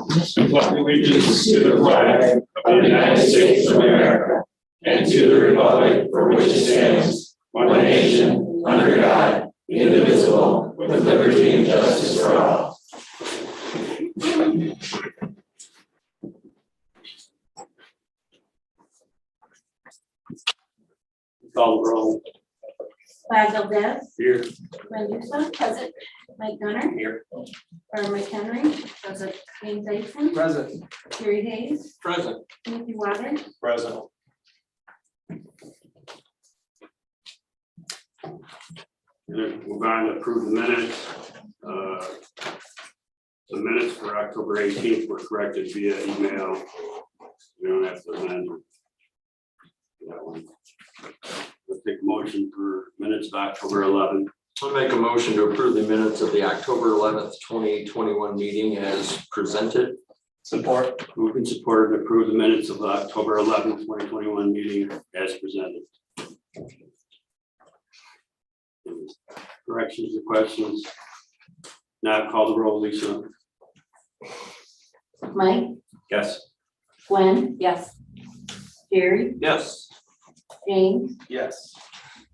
pledge allegiance to the flag of the United States of America and to the republic for which it stands, one nation, under God, indivisible, with liberty and justice for all. Call the roll. Valdez. Here. Medusa. Present. Mike Gunner. Here. Mike Henry. Present. James Dyson. Present. Jerry Hayes. Present. Timothy Waters. Present. We're going to approve the minutes. The minutes for October 18th were corrected via email. We don't have to amend that one. Let's take a motion for minutes of October 11th. I'll make a motion to approve the minutes of the October 11th, 2021 meeting as presented. Support. Moved and supported to approve the minutes of the October 11th, 2021 meeting as presented. Corrections or questions? Now call the roll, Lisa. Mike. Yes. Gwen. Yes. Jerry. Yes. James. Yes.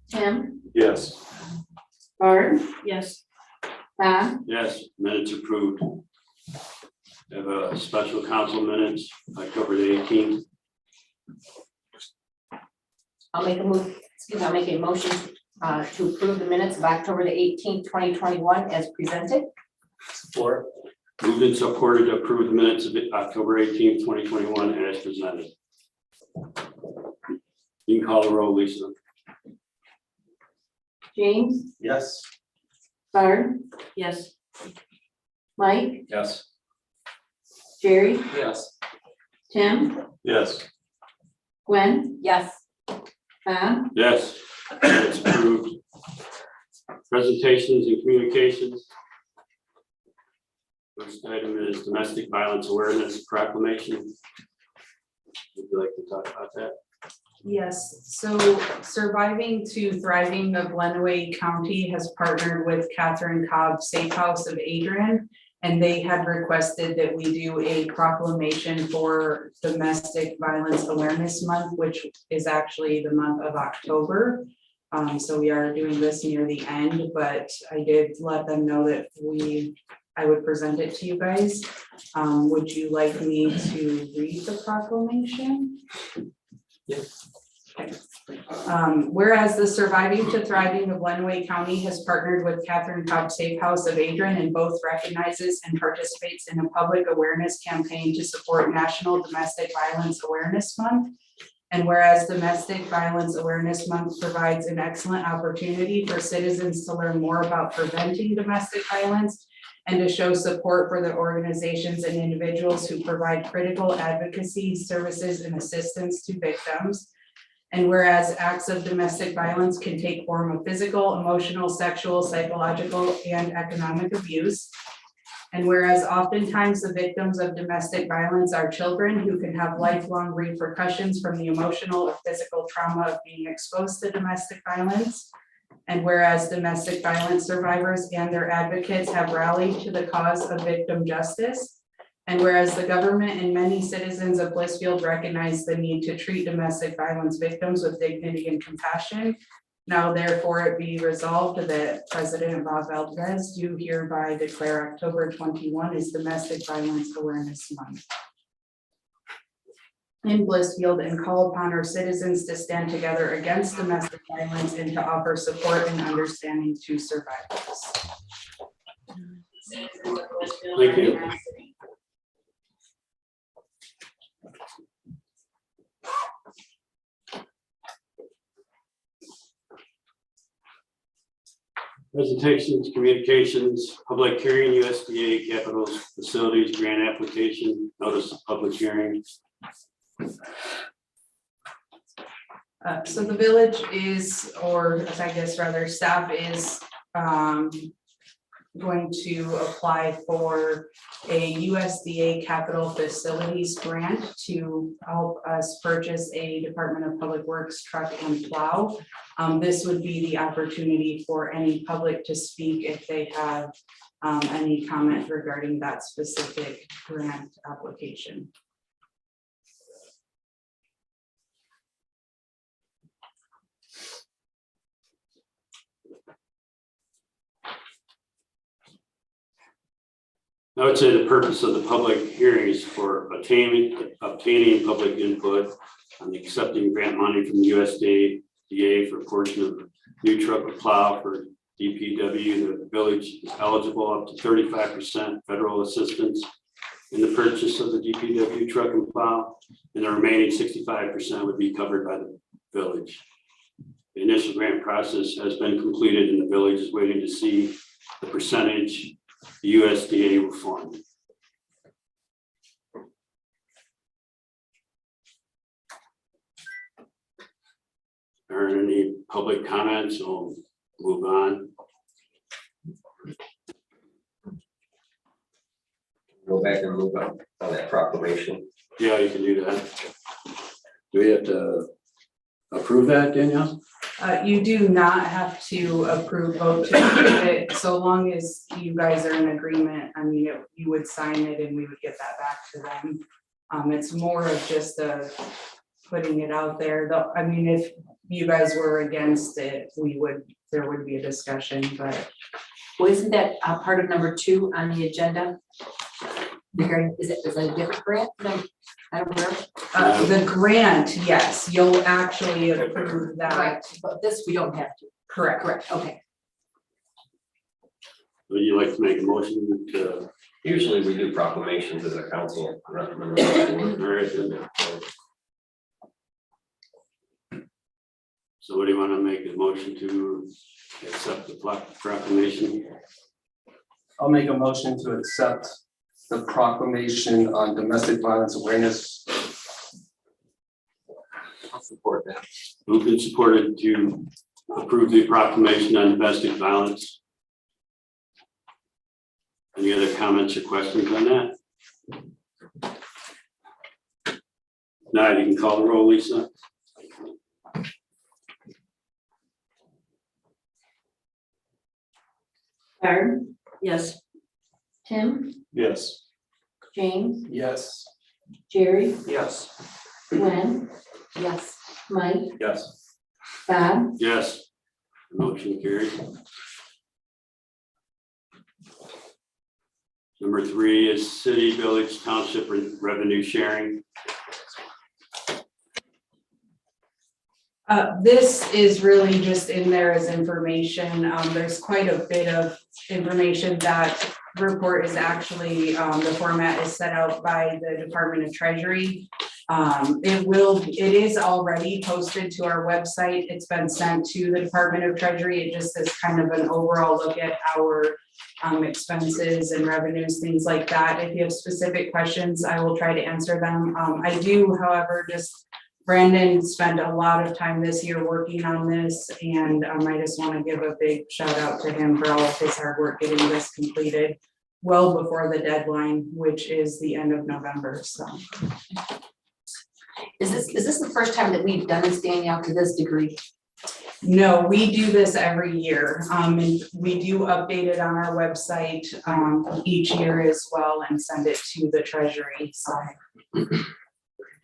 Tim. Yes. Barb. Yes. Bob. Yes, minutes approved. We have a special council minutes, October the 18th. I'll make a motion to approve the minutes of October the 18th, 2021 as presented. Support. Moved and supported to approve the minutes of October 18th, 2021 as presented. You can call the roll, Lisa. James. Yes. Barb. Yes. Mike. Yes. Jerry. Yes. Tim. Yes. Gwen. Yes. Bob. Yes, minutes approved. Presentations and communications. First item is domestic violence awareness proclamation. Would you like to talk about that? Yes, so Surviving to Thriving of Lenawee County has partnered with Catherine Cobb Safe House of Adrian, and they had requested that we do a proclamation for Domestic Violence Awareness Month, which is actually the month of October. So we are doing this near the end, but I did let them know that I would present it to you guys. Would you like me to read the proclamation? Yes. Okay. Whereas the Surviving to Thriving of Lenawee County has partnered with Catherine Cobb Safe House of Adrian and both recognizes and participates in a public awareness campaign to support National Domestic Violence Awareness Month. And whereas Domestic Violence Awareness Month provides an excellent opportunity for citizens to learn more about preventing domestic violence and to show support for the organizations and individuals who provide critical advocacy services and assistance to victims. And whereas acts of domestic violence can take form of physical, emotional, sexual, psychological, and economic abuse. And whereas oftentimes the victims of domestic violence are children who can have lifelong repercussions from the emotional or physical trauma of being exposed to domestic violence. And whereas domestic violence survivors and their advocates have rallied to the cause of victim justice. And whereas the government and many citizens of Blissfield recognize the need to treat domestic violence victims with dignity and compassion. Now therefore it be resolved that President Bob Valdez do hereby declare October 21 as Domestic Violence Awareness Month in Blissfield, and call upon our citizens to stand together against domestic violence and to offer support and understanding to survivors. Thank you. Presentations, communications, public hearing, USDA Capital Facilities Grant Application, Notice of Public Hearing. So the village is, or I guess rather staff is going to apply for a USDA Capital Facilities grant to help us purchase a Department of Public Works truck and plow. This would be the opportunity for any public to speak if they have any comment regarding that specific grant application. I would say the purpose of the public hearings for obtaining public input on the accepting grant money from USDA for a portion of new truck and plow for DPW. The village is eligible up to 35% federal assistance in the purchase of the DPW truck and plow, and the remaining 65% would be covered by the village. The initial grant process has been completed, and the village is waiting to see the percentage the USDA will fund. Are there any public comments? We'll move on. Go back and move on that proclamation. Yeah, you can do that. Do we have to approve that, Danielle? You do not have to vote to approve it, so long as you guys are in agreement. I mean, you would sign it and we would get that back to them. It's more of just putting it out there, though. I mean, if you guys were against it, there would be a discussion, but. Well, isn't that part of number 2 on the agenda? Is it a different grant? No, I don't know. The grant, yes, you'll actually approve that. Right, but this we don't have to. Correct. Correct, okay. Would you like to make a motion to? Usually we do proclamations as a council. I don't remember. All right, then. So what do you want to make a motion to accept the proclamation? I'll make a motion to accept the proclamation on domestic violence awareness. I'll support that. Moved and supported to approve the proclamation on domestic violence. Any other comments or questions on that? Now you can call the roll, Lisa. Barb? Yes. Tim? Yes. James? Yes. Jerry? Yes. Gwen? Yes. Mike? Yes. Bob? Yes. Motion carried. Number 3 is city, village, township revenue sharing. This is really just in there as information. There's quite a bit of information. That report is actually, the format is set out by the Department of Treasury. It is already posted to our website. It's been sent to the Department of Treasury. It just is kind of an overall look at our expenses and revenues, things like that. If you have specific questions, I will try to answer them. I do, however, Brandon spent a lot of time this year working on this, and I just want to give a big shout out to him for all of his hard work getting this completed well before the deadline, which is the end of November. So, Is this the first time that we've done this, Danielle, to this degree? no, we do this every year, and we do update it on our website each year as well and send it to the Treasury. So.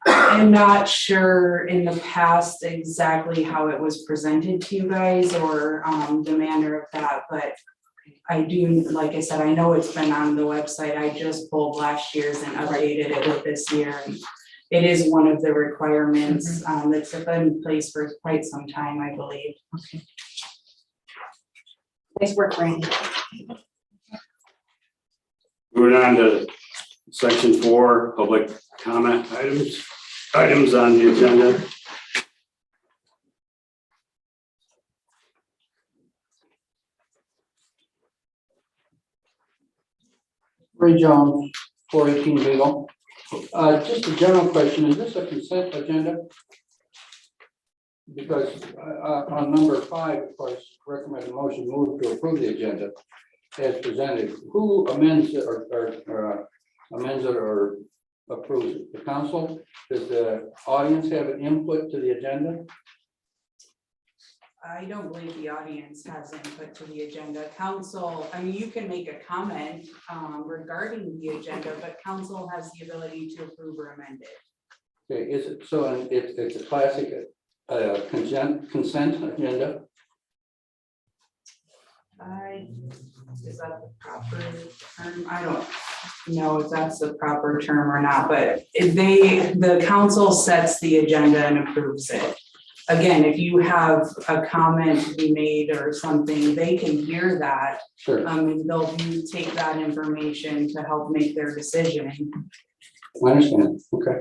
I'm not sure in the past exactly how it was presented to you guys or the manner of that, but I do, like I said, I know it's been on the website. I just pulled last year's and updated it with this year. And it is one of the requirements that's been in place for quite some time, I believe. Okay. Nice work, Randy. Moving on to section 4, public comment items on the agenda. Ray Jones, 418 legal. Just a general question, is this a consent agenda? Because on number 5, of course, recommend a motion move to approve the agenda as presented. Who amends it or amends it or approves it? The council? Does the audience have an input to the agenda? I don't believe the audience has input to the agenda. Council, I mean, you can make a comment regarding the agenda, but council has the ability to approve or amend it. Okay, is it, so it's a classic consent agenda? Is that the proper term? I don't know if that's the proper term or not, but if the council sets the agenda and approves it. Again, if you have a comment to be made or something, they can hear that. Sure. And they'll take that information to help make their decision. I understand, okay.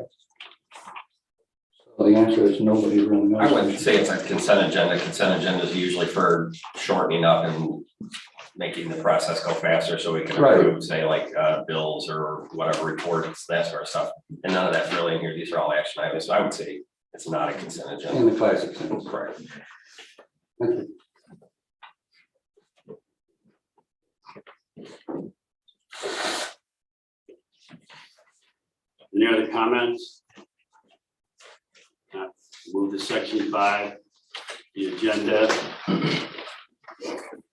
So the answer is nobody really knows. I wouldn't say it's a consent agenda. Consent agenda is usually for shortening up and making the process go faster so we can approve, say like bills or whatever reports, that sort of stuff. And none of that's really in here. These are all action items. So I would say it's not a consent agenda. In the classic sense. Correct. Thank you. Any other comments? Move to section 5, the agenda.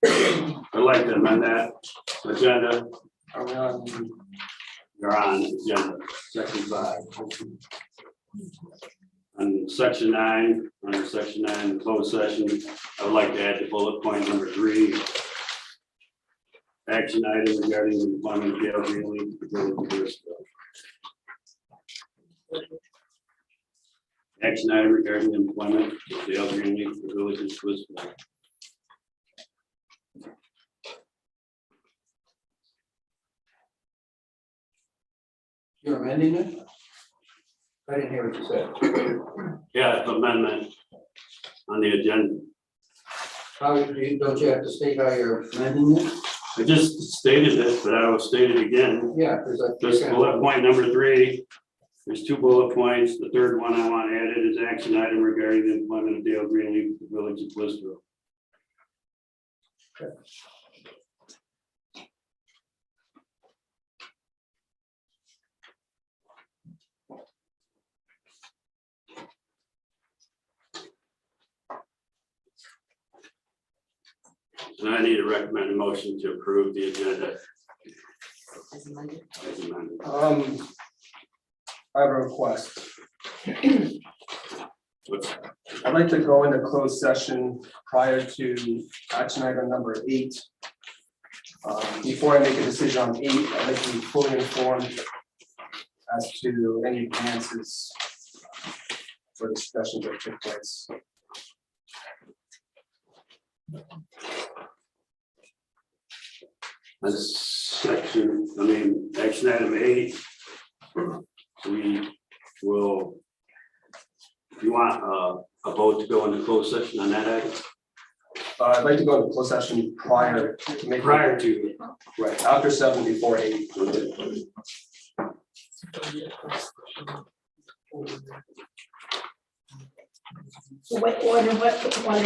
I'd like to amend that agenda. Are we on? You're on agenda, section 5. On section 9, under section 9, closed session, I would like to add the bullet point number 3. Action item regarding the employment of Dale Greenlee to the village of Blissfield. Action item regarding the employment of Dale Greenlee to the village of Blissfield. You're amending it? I didn't hear what you said. Yeah, amendment on the agenda. Don't you have to state how you're amending it? I just stated it, but I will state it again. Yeah, because Just bullet point number 3. There's 2 bullet points. The third one I want added is action item regarding the employment of Dale Greenlee to the village of Blissfield. And I need to recommend a motion to approve the agenda. As amended. As amended. I have a request. What's- I'd like to go into closed session prior to action item number 8. Before I make a decision on 8, I'd like to be fully informed as to any advances for discussions that took place. On section, action item 8. We will, if you want a vote to go into closed session on that item? I'd like to go into closed session prior to making. Prior to. Right, after 7, before 8. Under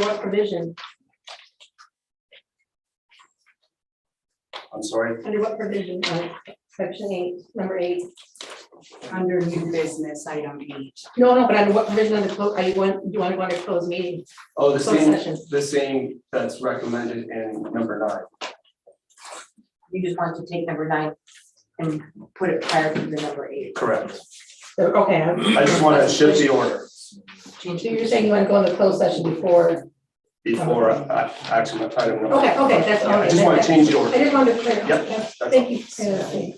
what provision? I'm sorry. Under what provision? Section 8, number 8. Under new business, item 8. No, but under what provision on the close, you want to go under closed meeting? Oh, the Closed same, session. the same that's recommended in number 9. You just want to take number 9 and put it prior to the number 8. Correct. So, okay. I just want to shift the order So you're saying you want to go into closed session before? before action item number. Okay, that's all. Yeah, I just want to change the I order. just wanted to clear. Yep, Yeah, that's Thank you.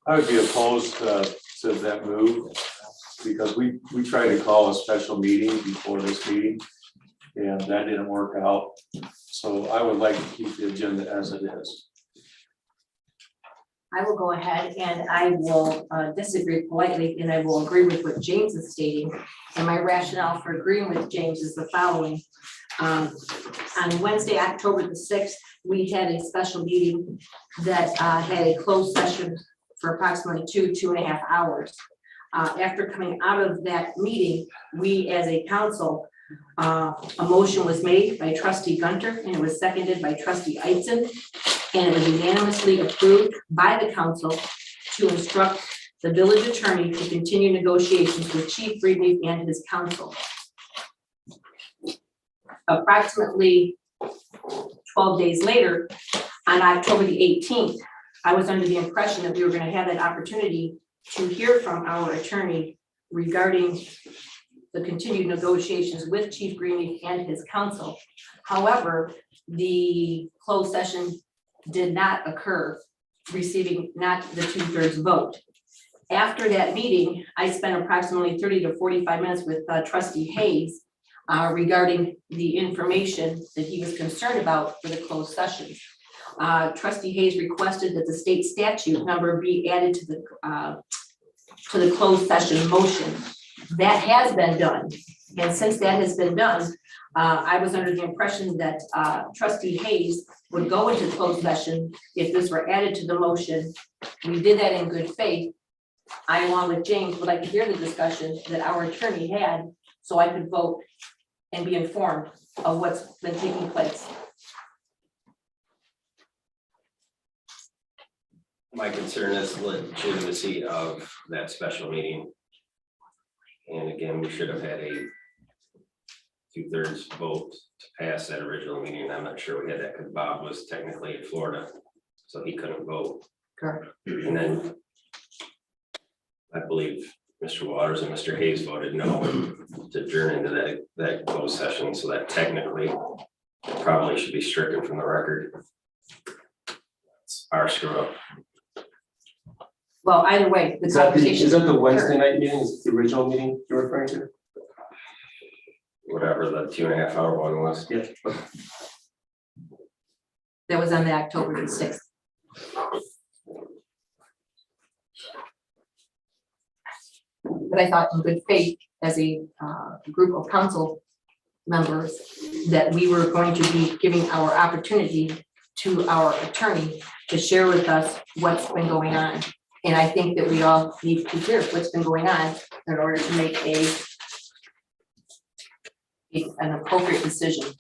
I would be opposed to that move because we tried to call a special meeting before this meeting and that didn't work out. So I would like to keep the agenda as it is. I will go ahead and I will disagree politely and I will agree with what James is stating. And my rationale for agreeing with James is the following. On Wednesday, October the 6th, we had a special meeting that had a closed session for approximately 2.5 hours. After coming out of that meeting, we as a council, a motion was made by trustee Gunter and it was seconded by trustee Eitzen. And it was unanimously approved by the council to instruct the village attorney to continue negotiations with Chief Greenleaf and his counsel. Approximately 12 days later, on October the 18th, I was under the impression that we were going to have that opportunity to hear from our attorney regarding the continued negotiations with Chief Greenleaf and his counsel. However, the closed session did not occur, receiving not the 2/3 vote. After that meeting, I spent approximately 30 to 45 minutes with Trustee Hayes regarding the information that he was concerned about for the closed session. Trustee Hayes requested that the state statute number be added to the closed session motion. That has been done, and since that has been done, I was under the impression that Trustee Hayes would go into closed session if this were added to the motion. We did that in good faith. I, along with James, would like to hear the discussion that our attorney had, so I could vote and be informed of what's been taking place. My concern is the legitimacy of that special meeting. And again, we should have had a 2/3 vote to pass that original meeting. I'm not sure we had that because Bob was technically in Florida, so he couldn't vote. Correct. And then I believe Mr. Waters and Mr. Hayes voted no to adjourn into that closed session, so that technically probably should be stricken from the record. It's our screw up. Well, either way, the Is that conversation. the Wednesday night meeting, is the original meeting you're referring to? Whatever the 2.5 hour one was. Yeah. That was on the October the 6th. But I thought in good faith, as a group of council members, that we were going to be giving our opportunity to our attorney to share with us what's been going on. And I think that we all need to hear what's been going on in order to make an appropriate decision.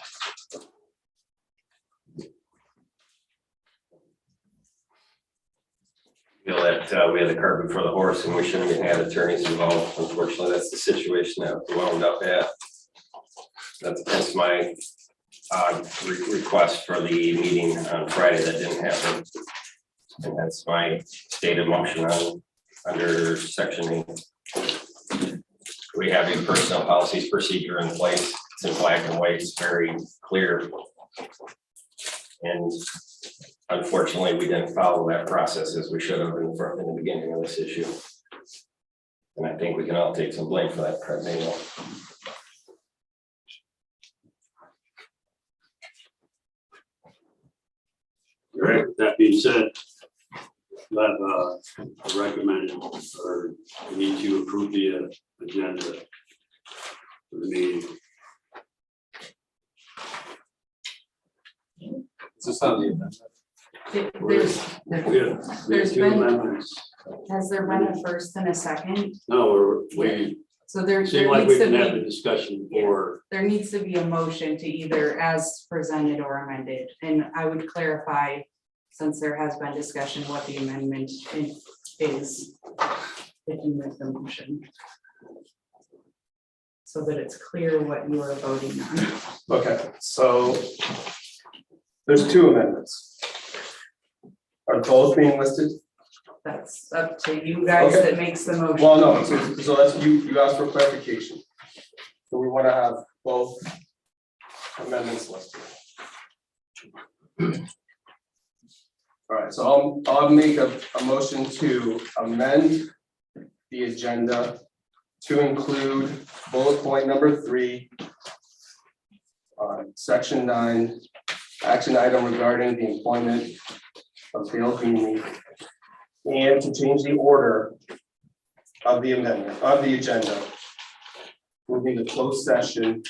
Feel that we had the cart before the horse and we shouldn't have had attorneys involved. Unfortunately, that's the situation that we wound up at. That's my request for the meeting on Friday that didn't happen. And that's my stated motion on under section 8. We have a personnel policies procedure in place. It's in black and white. It's very clear. And unfortunately, we didn't follow that process as we should have in the beginning of this issue. And I think we can all take some blame for that, Craig Manuel. All right, with that being said, I've recommended, or we need to approve the agenda for the meeting. Is this on the agenda? There's Two been, amendments. has there been a first and a second? No, we So there seem like needs we to can have the be, discussion for, there needs to be a motion to either as presented or amended. And I would clarify, since there has been discussion, what the amendment is, if you make the motion. So that it's clear what you are voting on. Okay, so there's 2 amendments. Are both being listed? That's up to you guys Okay. that makes the motion. Well, no, so that's, you asked for clarification. So we want to have both amendments listed. All right, so I'll make a motion to amend the agenda to include bullet point number 3, section 9, action item regarding the employment of Dale Greenleaf, and to change the order of the amendment, of the agenda, moving the closed session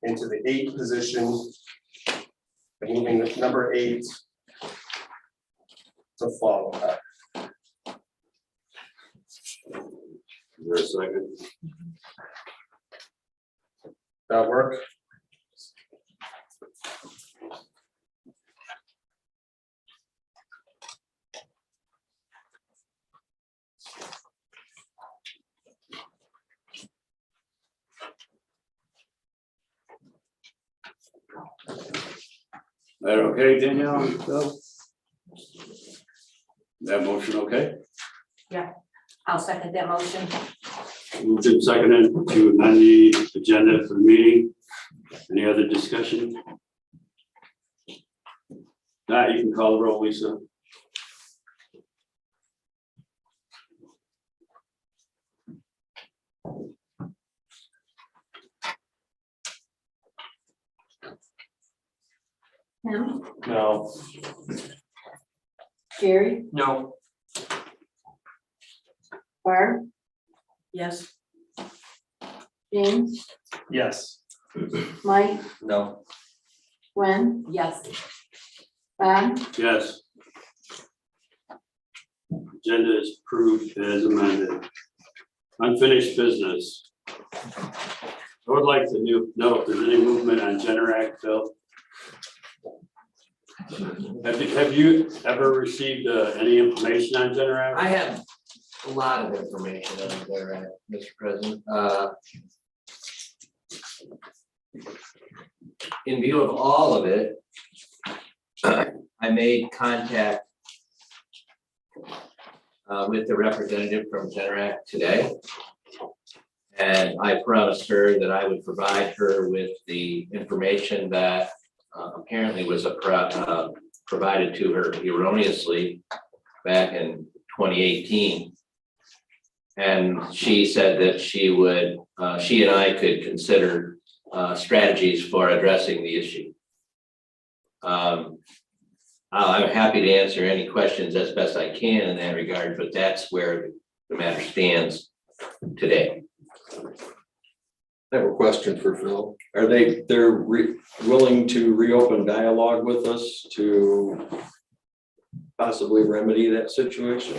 into the 8th position, and moving the number 8 to follow that. is there a second? That work? That okay, Danielle? Bill? That motion okay? I'll second that motion. Moved and seconded to amend the agenda for the meeting. Any other discussion? Now you can call the roll, Lisa. Tim, No. Jerry, No. Barb, Yes. James, Yes. Mike, No. Gwen, Yes. Bob, Yes. Agenda is approved as amended. Unfinished business. I would like to know if there's any movement on Generac, Bill. Have you ever received any information on Generac? I have a lot of information on there, Mr. President. In view of all of it, I made contact with the representative from Generac today. And I promised her that I would provide her with the information that apparently was provided to her erroneously back in 2018. And she said that she and I could consider strategies for addressing the issue. I'm happy to answer any questions as best I can in that regard, but that's where the matter stands today. I have a question for Phil. Are they're willing to reopen dialogue with us to possibly remedy that situation?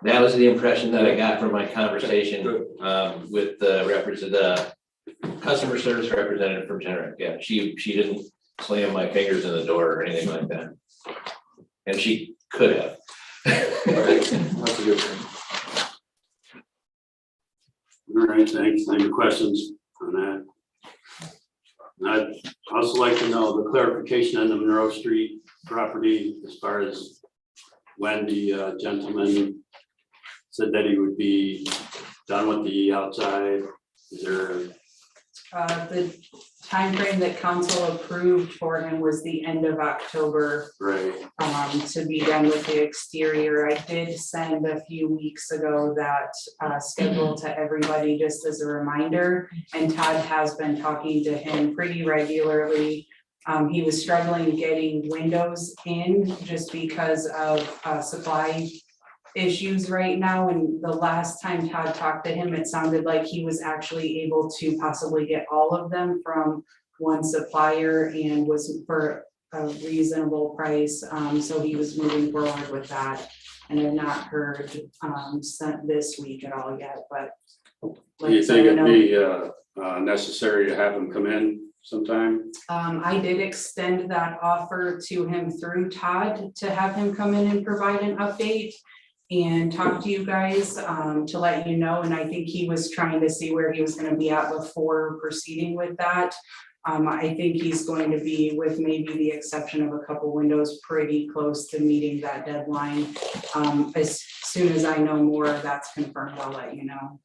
That was the impression that I got from my conversation with the customer service representative from Generac. Yeah, she didn't slam my fingers in the door or anything like that. And she could have. That's a good thing. All right, thanks. Any questions on that? And I'd also like to know the clarification on the Monroe Street property as far as when the gentleman said that he would be done with the outside. Is there? The timeframe that council approved for him was the end of October, Right. to be done with the exterior. I did send a few weeks ago that schedule to everybody just as a reminder, and Todd has been talking to him pretty regularly. He was struggling getting windows in just because of supply issues right now, and the last time Todd talked to him, it sounded like he was actually able to possibly get all of them from one supplier and was for a reasonable price, so he was moving forward with that. And I've not heard sent this week at all yet, but Do you think it'd be necessary to have him come in sometime? I did extend that offer to him through Todd to have him come in and provide an update and talk to you guys to let you know. And I think he was trying to see where he was going to be at before proceeding with that. I think he's going to be, with maybe the exception of a couple windows, pretty close to meeting that deadline. As soon as I know more, that's confirmed, I'll let you know.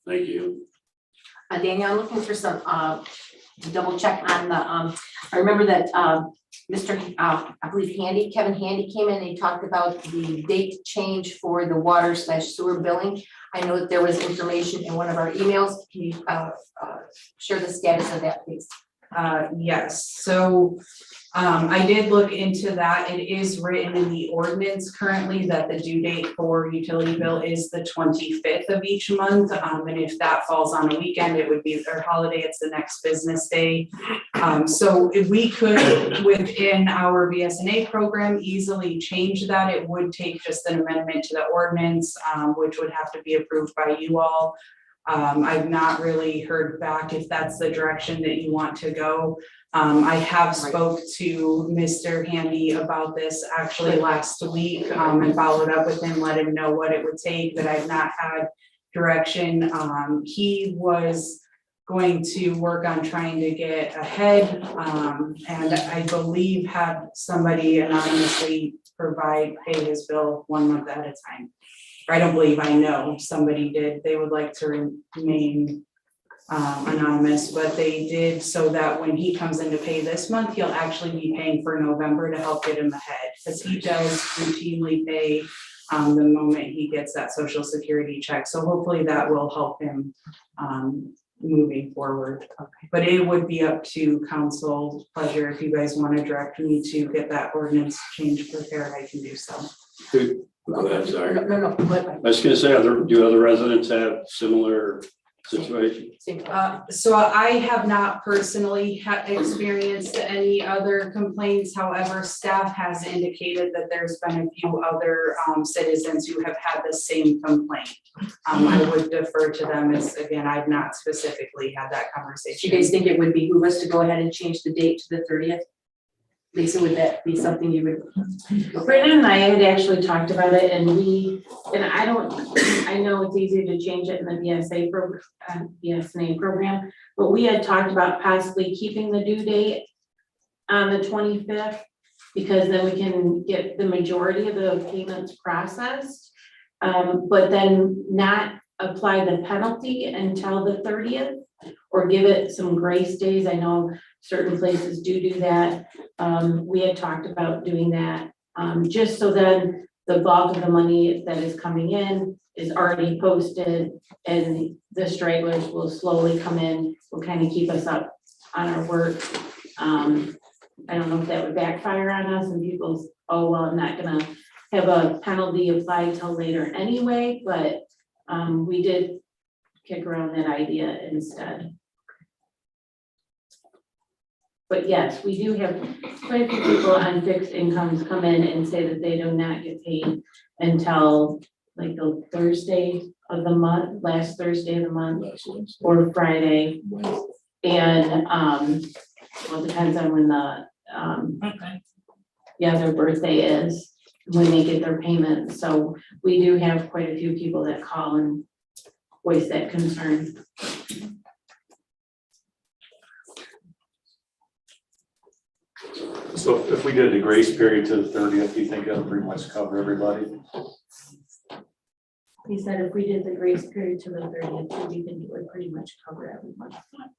Thank you. Danielle, I'm looking for some, double check on the, I remember that, Mr. I believe Kevin Handy came in and he talked about the date change for the water / sewer billing. I know that there was information in one of our emails. Can you, share the status of that, please? Yes, so I did look into that. It is written in the ordinance currently that the due date for utility bill is the 25th of each month. And if that falls on a weekend, it would be their holiday, it's the next business day. So if we could, within our BSNA program, easily change that. It would take just an amendment to the ordinance, which would have to be approved by you all. I've not really heard back if that's the direction that you want to go. I have spoke to Mr. Handy about this actually last week, and followed up with him, let him know what it would take, but I've not had direction. He was going to work on trying to get ahead, and I believe have somebody anonymously pay his bill 1 month at a time. Or I don't believe, I know somebody did, they would like to remain anonymous, but they did so that when he comes in to pay this month, he'll actually be paying for November to help get him ahead, because he does routinely pay the moment he gets that social security check, so hopefully that will help him moving forward. Okay. But it would be up to council's pleasure. If you guys want to direct me to get that ordinance change prepared, I can do so. Go ahead, sorry. No, but I was gonna say, do other residents have similar situations? So I have not personally experienced any other complaints. However, staff has indicated that there's been a few other citizens who have had the same complaint. I would defer to them, as again, I've not specifically had that do conversation. you guys think it would behoove us to go ahead and change the date to the 30th? Lisa, would that be something you would? Brandon and I had actually talked about it, and I know it's easy to change it in the BSNA program, but we had talked about possibly keeping the due date on the 25th, because then we can get the majority of the payments processed, but then not apply the penalty until the 30th, or give it some grace days. I know certain places do that. We had talked about doing that, just so then the bulk of the money that is coming in is already posted, and the stragglers will slowly come in, will kind of keep us up on our work. I don't know if that would backfire on us and people's, oh, well, I'm not gonna have a penalty applied till later anyway, but we did kick around that idea instead. But yes, we do have quite a few people on fixed incomes come in and say that they do not get paid until like the Thursday of the month, last Thursday of the month, or Friday. And well, it depends on when the their birthday is, when they get their payment. So we do have quite a few people that call and voice that concern. So if we did the grace period to the 30th, do you think that'll pretty much cover everybody? He said if we did the grace period to the 30th, we think it would pretty much cover everyone.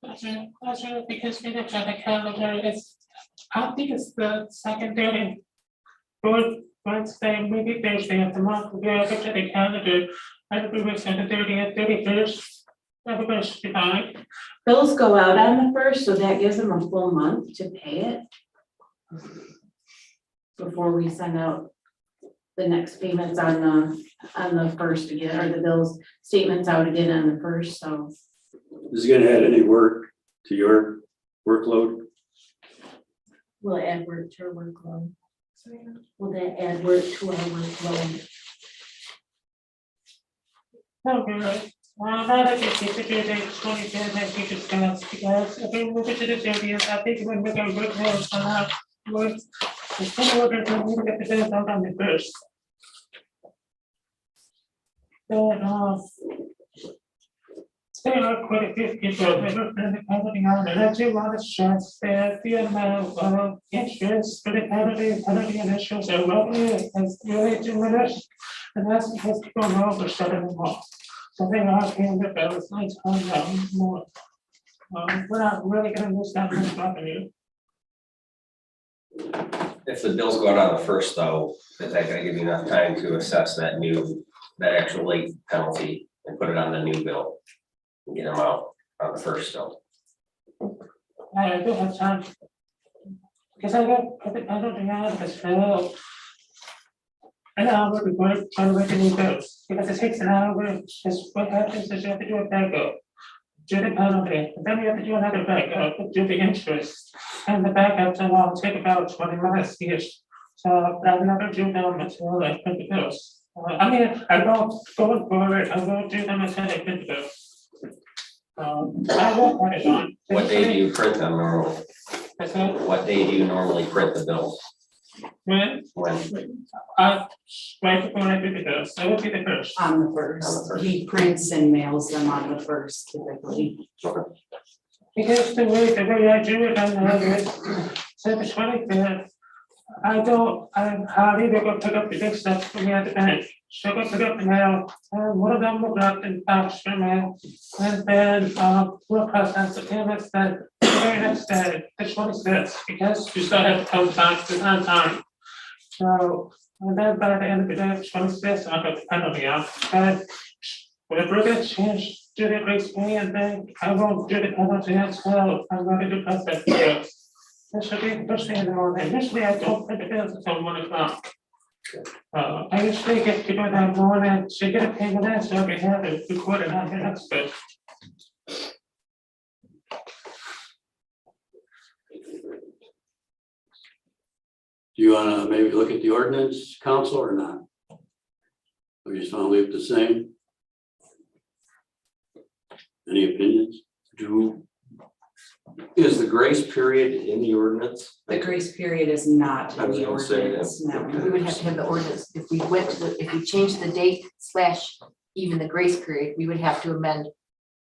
That's right, because we looked at the calendar, I think it's the second day, fourth Wednesday, maybe Thursday of the month. We looked at the calendar, and we were saying the 30th, 31st, everybody should be fine. Bills go out on the 1st, so that gives them a full month to pay it before we send out the next payments on the 1st again, or the bills statements out again on the 1st. So Is it gonna add any work to your workload? will it add work to our workload? Will that add work to our workload? Okay, well, now that you keep the due date 25th, I think it's gonna, because if we move it to the 30th, I think we're gonna make a good road for now. It's gonna work until we get the bills out on the 1st. There are quite a few people that are depending on it. I do want to stress that the amount of interest for the penalty initials are revenue has really diminished. And that's because people know we're shutting them off. So they are paying the bills, like more. We're not really gonna lose that much revenue. If the bills go out on the 1st though, is that gonna give you enough time to assess that actual late penalty and put it on the new bill? And get them out on the 1st still? I do have time. Because I got put the penalty out as well. An hour before trying to make a new bills, because it takes an hour, because what happens is you have to do a backup. Do the penalty, and then you have to do another backup, do the interest. And the backups will take about 20 minutes each. So I've never do them until I print the bills. I mean, I won't going forward, I won't do them until I print the bills. I will put it on. What day do you print them normally? That's it. What day do you normally print the bills? When, right before I do the bills, I will be the first. On the first, he prints and mails them on the first typically. Because the way I do it, I'm not it. So the 25th, I'm hardly going to pick up the big stuff from me at the bank. So I go pick up the mail, and one of them will wrap in box for me. And then, we'll process the payments then the very next day, the 26th, because you still have to come back to on time. So, and then by the end of the day, 26th, I'll get the penalty out. And whatever gets changed, do the grace me, and then I won't do the penalty as well. I'm going to do process the bills. This should be the first thing in the morning. Usually I don't pay the bills until 1 o'clock. I usually get people that morning to get a payment in, so I can have it recorded on the next bit. Do you wanna maybe look at the ordinance, council, or not? Or you just wanna leave it the same? Any opinions? Is the grace period in the ordinance? The grace period is not I in was the gonna say that. ordinance, no. We would have to have the ordinance, if we went to the, if we changed the date / even the grace period, we would have to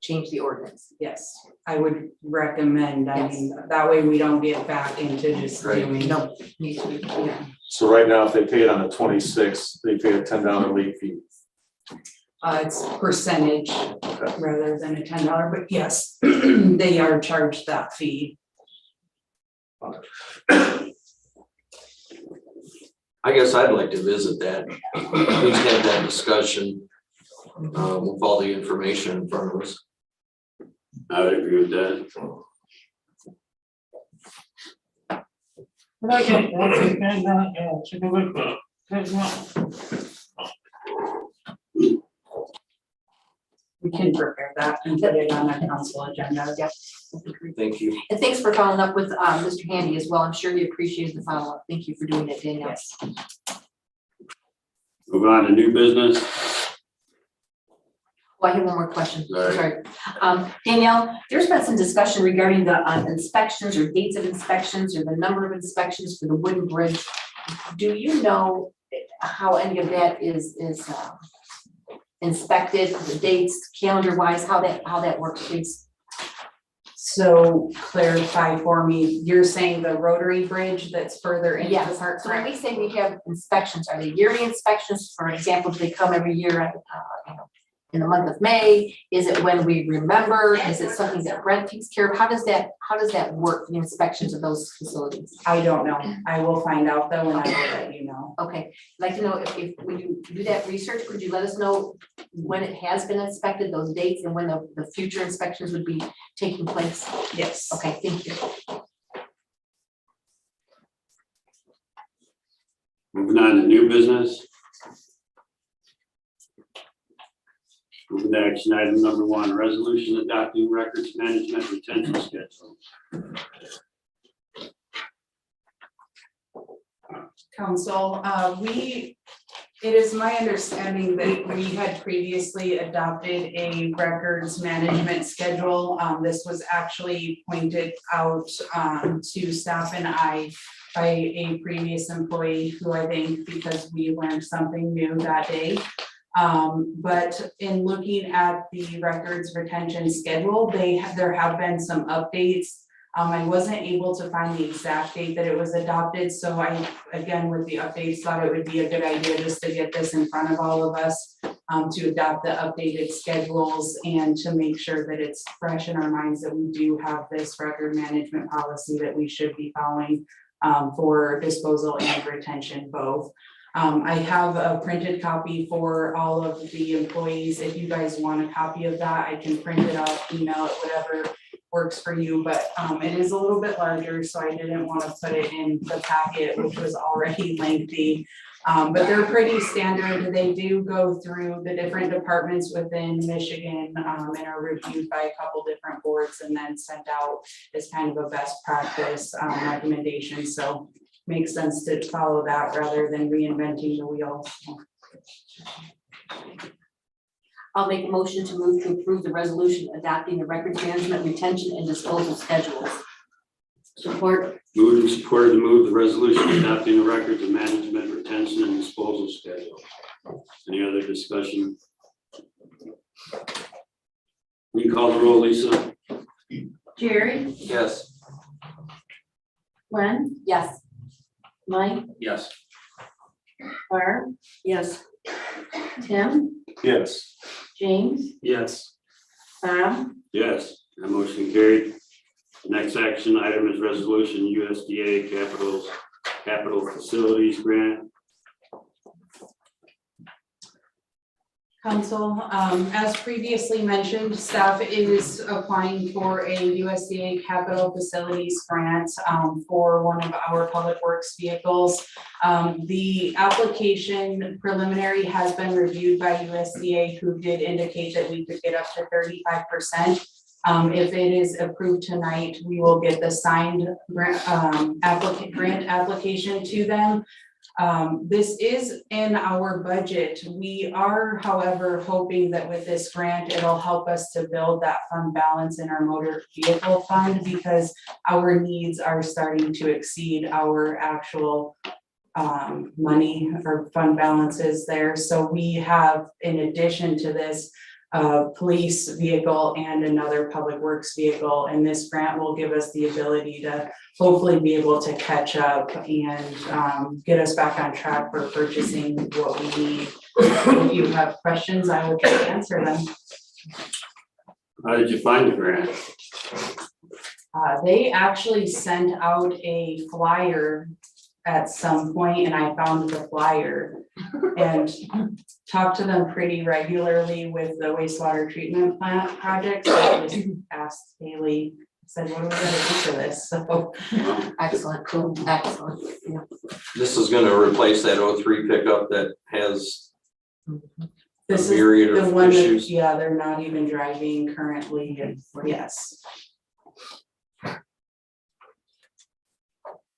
change the ordinance. Yes, I would recommend, I mean, that way we don't get back into just Right. doing. No, needs to be, Yeah. So right now, if they pay it on the 26th, they pay a $10 late fee. It's percentage rather than a $10, but yes, they are charged that fee. I guess I'd like to visit that. Please have that discussion with all the information in front of us. I would agree with that. But I get that, and to the work book, there's one. We can prepare that and put it on a council agenda. Yep. Thank you. And thanks for following up with Mr. Handy as well. I'm sure he appreciated the follow-up. Thank you for doing it, Danielle. Yes. Move on to new business. Well, I have one more question. All Sorry. Danielle, there's been some discussion regarding the inspections or dates of inspections or the number of inspections for the wooden bridge. Do you know how any of that is inspected, the dates, calendar wise, how that works, please? So clarify for me, you're saying the rotary bridge that's further into the Yes, park? so when we say we have inspections, are they yearly inspections? For example, do they come every year, in the month of May? Is it when we remember? Is it something that Brent takes care of? How does that work, the inspections of those facilities? I don't know. I will find out though, and I will let you know. Okay, I'd like to know if when you do that research, could you let us know when it has been inspected, those dates, and when the future inspections would be taking place? Yes. Okay, thank you. Moving on to new business. Moving to action item number 1, resolution adopting records management retention schedule. Council, it is my understanding that we had previously adopted a records management schedule. This was actually pointed out to staff and I by a previous employee who I think because we learned something new that day. But in looking at the records retention schedule, there have been some updates. I wasn't able to find the exact date that it was adopted, so I, again, with the updates, thought it would be a good idea just to get this in front of all of us, to adopt the updated schedules and to make sure that it's fresh in our minds that we do have this record management policy that we should be following for disposal and retention both. I have a printed copy for all of the employees. If you guys want a copy of that, I can print it out, email it, whatever works for you, but it is a little bit larger, so I didn't want to put it in the packet, which was already lengthy. But they're pretty standard. They do go through the different departments within Michigan and are reviewed by a couple different boards and then sent out as kind of a best practice recommendation. So makes sense to follow that rather than reinventing the wheel. I'll make a motion to move to approve the resolution adopting the records management retention and disposal schedules. Support. Moved and supported to move the resolution adopting the records of management, retention, and disposal schedule. Any other discussion? Will you call the roll, Lisa? Jerry, Yes. Glenn, Yes. Mike, Yes. Barb, Yes. Tim, Yes. James, Yes. Bob, Yes, that motion carried. The next action item is resolution USDA capital facilities grant. Council, as previously mentioned, staff is applying for a USDA capital facilities grant for one of our public works vehicles. The application preliminary has been reviewed by USDA, who did indicate that we could get up to 35%. If it is approved tonight, we will get the signed grant application to them. This is in our budget. We are, however, hoping that with this grant, it'll help us to build that fund balance in our motor vehicle fund, because our needs are starting to exceed our actual money or fund balances there. So we have, in addition to this, police vehicle and another public works vehicle, and this grant will give us the ability to hopefully be able to catch up and get us back on track for purchasing what we need. If you have questions, I will try to answer them. How did you find the grant? They actually sent out a flyer at some point, and I found the flyer and talked to them pretty regularly with the wastewater treatment plant project. So I just asked Haley, said, what are we gonna do for this? So Excellent, cool, excellent. Yeah. This is gonna replace that 03 pickup that has this is myriad the of one that, issues. yeah, they're not even driving currently, and yes.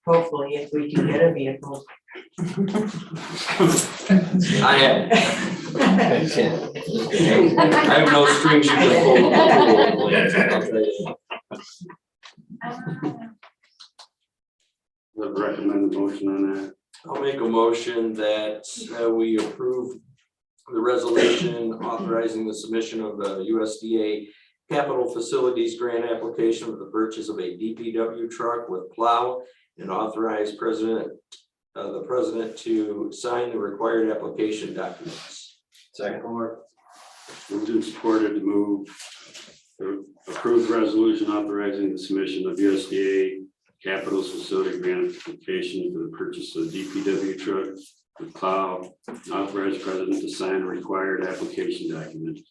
Hopefully, if we can get a vehicle. I have no strings you can pull. I'll tell you. I'd recommend a motion on that. I'll make a motion that we approve the resolution authorizing the submission of the USDA capital facilities grant application for the purchase of a DPW truck with plow, and authorize the president to sign the required application documents. Second. Moved and supported to move the approved resolution authorizing the submission of USDA capital facility grant application for the purchase of DPW truck with plow, and authorize president to sign required application documents.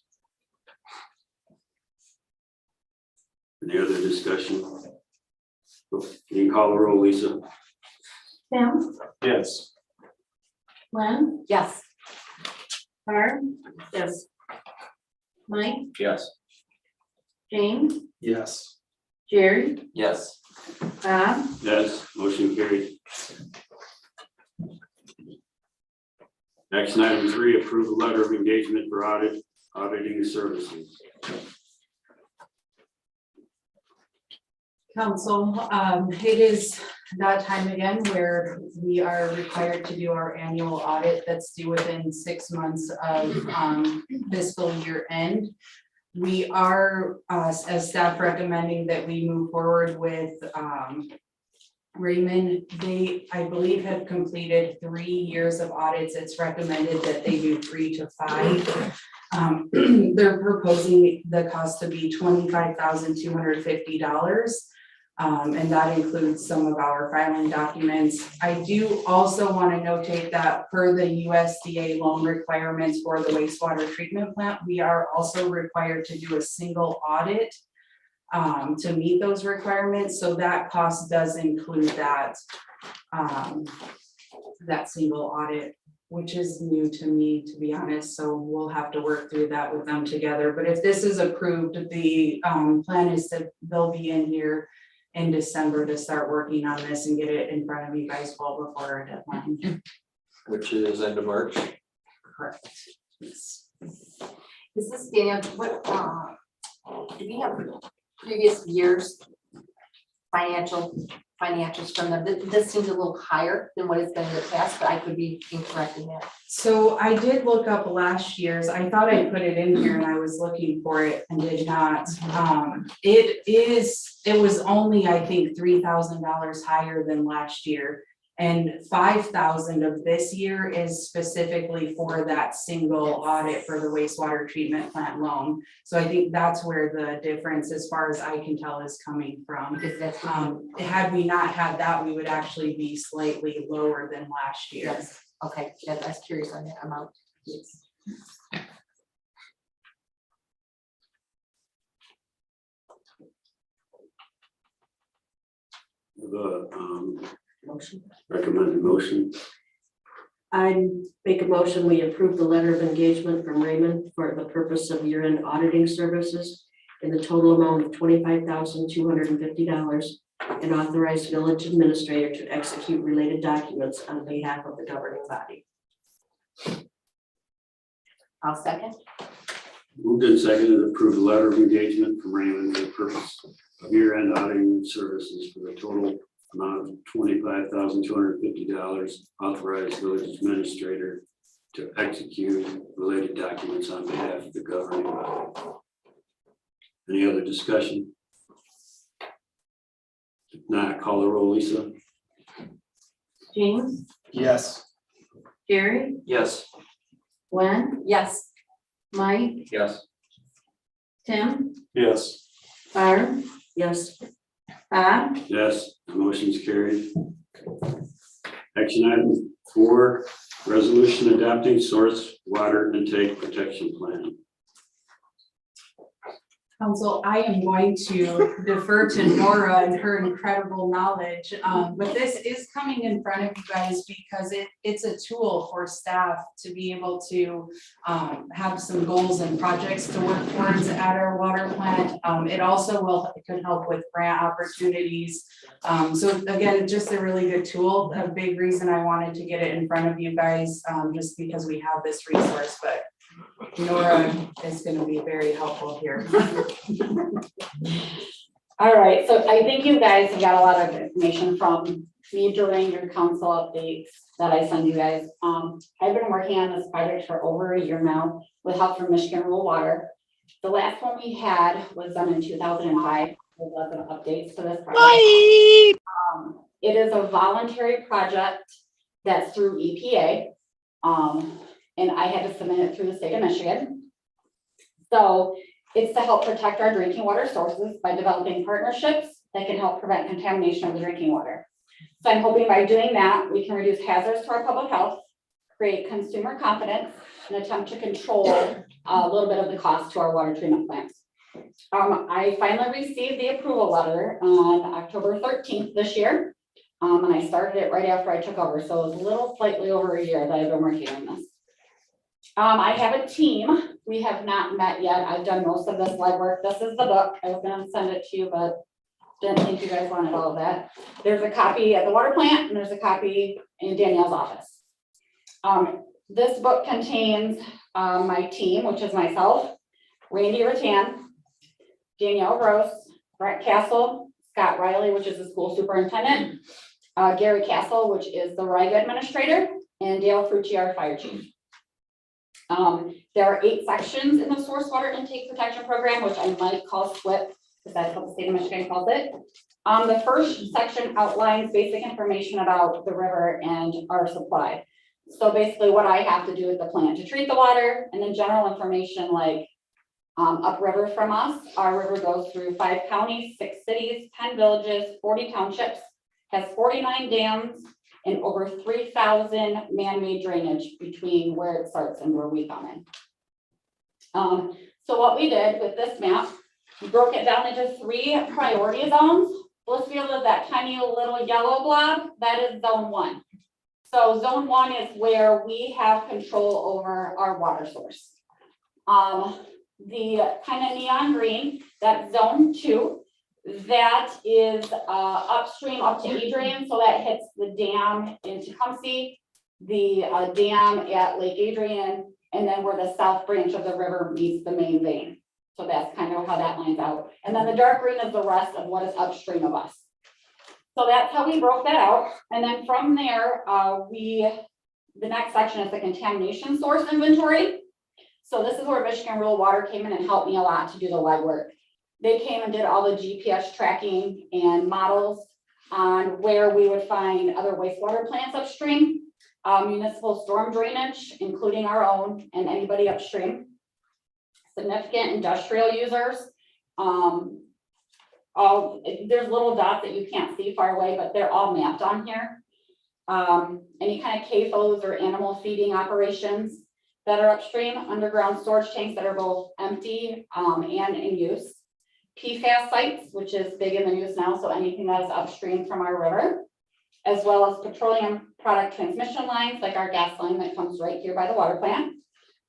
Any other discussion? You can call the roll, Lisa. Tim, Yes. Glenn, Yes. Barb, Yes. Mike, Yes. James, Yes. Jerry, Yes. Bob, Yes, motion carried. Action item 3, approve a letter of engagement for auditing services. Council, it is that time again where we are required to do our annual audit that's due within 6 months of fiscal year end. We are, as staff, recommending that we move forward with Raymond. They, I believe, have completed 3 years of audits. It's recommended that they do 3 to 5. They're proposing the cost to be $25,250. And that includes some of our filing documents. I do also want to notate that per the USDA loan requirements for the wastewater treatment plant, we are also required to do a single audit to meet those requirements. So that cost does include that, that single audit, which is new to me, to be honest. So we'll have to work through that with them together. But if this is approved, the plan is that they'll be in here in December to start working on this and get it in front of you guys well before our deadline. Which is end of March. Correct. Is this, Daniel, what, do we have previous years financials from them. This seems a little higher than what it's been in the past, but I could be incorrect in that. So I did look up last year's, I thought I put it in here and I was looking for it and did not. It was only, I think, $3,000 higher than last year. And 5,000 of this year is specifically for that single audit for the wastewater treatment plant loan. So I think that's where the difference, as far as I can tell, is coming from. Because that's, Had we not had that, we would actually be slightly lower than last year. yes, okay, yeah, I was curious on that amount. Yes. The Motion. recommended motion. I make a motion, we approve the letter of engagement from Raymond for the purpose of year-end auditing services in the total amount of $25,250 and authorize village administrator to execute related documents on behalf of the governing body. I'll second. Moved and seconded to approve the letter of engagement from Raymond for the purpose of year-end auditing services for the total amount of $25,250, authorized village administrator to execute related documents on behalf of the governing body. Any other discussion? If not, call the roll, Lisa. James, Yes. Gary, Yes. Gwen, Yes. Mike, Yes. Tim, Yes. Barb, Yes. Bob, Yes, the motion's carried. Action item 4, resolution adopting source water intake protection plan. Council, I am going to defer to Nora and her incredible knowledge, but this is coming in front of you guys because it's a tool for staff to be able to have some goals and projects to work towards at our water plant. It also could help with grant opportunities. So again, just a really good tool. A big reason I wanted to get it in front of you guys, just because we have this resource, but Nora is going to be very helpful here. All right, so I think you guys have got a lot of information from me during your council updates that I send you guys. I've been working on this project for over a year now with help from Michigan Rural Water. The last one we had was done in 2005. With 11 updates to this project. It is a voluntary project that's through EPA. And I had to submit it through the state of Michigan. So it's to help protect our drinking water sources by developing partnerships that can help prevent contamination of the drinking water. So I'm hoping by doing that, we can reduce hazards to our public health, create consumer confidence, and attempt to control a little bit of the cost to our water treatment plants. I finally received the approval letter on October 13th this year. And I started it right after I took over. So it was a little slightly over a year that I've been working on this. I have a team. We have not met yet. I've done most of this legwork. This is the book. I was going to send it to you, but didn't think you guys wanted all of that. There's a copy at the water plant and there's a copy in Danielle's office. This book contains my team, which is myself, Randy Rattan, Danielle Gross, Brett Castle, Scott Riley, which is the school superintendent, Gary Castle, which is the RIGA administrator, and Dale Frucci, our fire chief. There are 8 sections in the source water intake protection program, which I might call SWIP, because that's what the state of Michigan calls it. The first section outlines basic information about the river and our supply. So basically what I have to do at the plant to treat the water, and then general information like upriver from us. Our river goes through 5 counties, 6 cities, 10 villages, 40 townships, has 49 dams, and over 3,000 man-made drainage between where it starts and where we come in. So what we did with this map, we broke it down into 3 priority zones. Blissfield is that tiny little yellow blob, that is zone 1. So zone 1 is where we have control over our water source. The kind of neon green, that's zone 2. That is upstream up to Adrian, so that hits the dam in Tecumseh, the dam at Lake Adrian, and then where the south branch of the river meets the main vein. So that's kind of how that lines out. And then the dark green is the rest of what is upstream of us. So that's how we broke that out. And then from there, the next section is the contamination source inventory. So this is where Michigan Rural Water came in and helped me a lot to do the legwork. They came and did all the GPS tracking and models on where we would find other wastewater plants upstream, municipal storm drainage, including our own and anybody upstream, significant industrial users. There's little dots that you can't see far away, but they're all mapped on here. Any kind of CAFOs or animal feeding operations that are upstream, underground storage tanks that are both empty and in use. PFAS sites, which is big in the news now, so anything that is upstream from our river, as well as petroleum product transmission lines, like our gas line that comes right here by the water plant,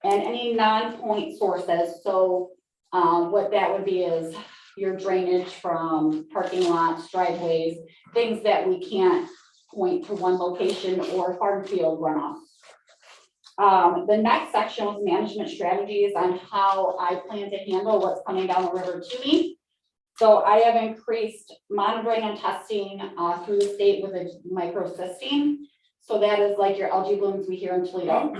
and any non-point sources. So what that would be is your drainage from parking lots, driveways, things that we can't point to one location, or farm field runoff. The next section was management strategies on how I plan to handle what's coming down the river to me. So I have increased monitoring and testing through the state with a microcystine. So that is like your algae blooms we hear in Toledo.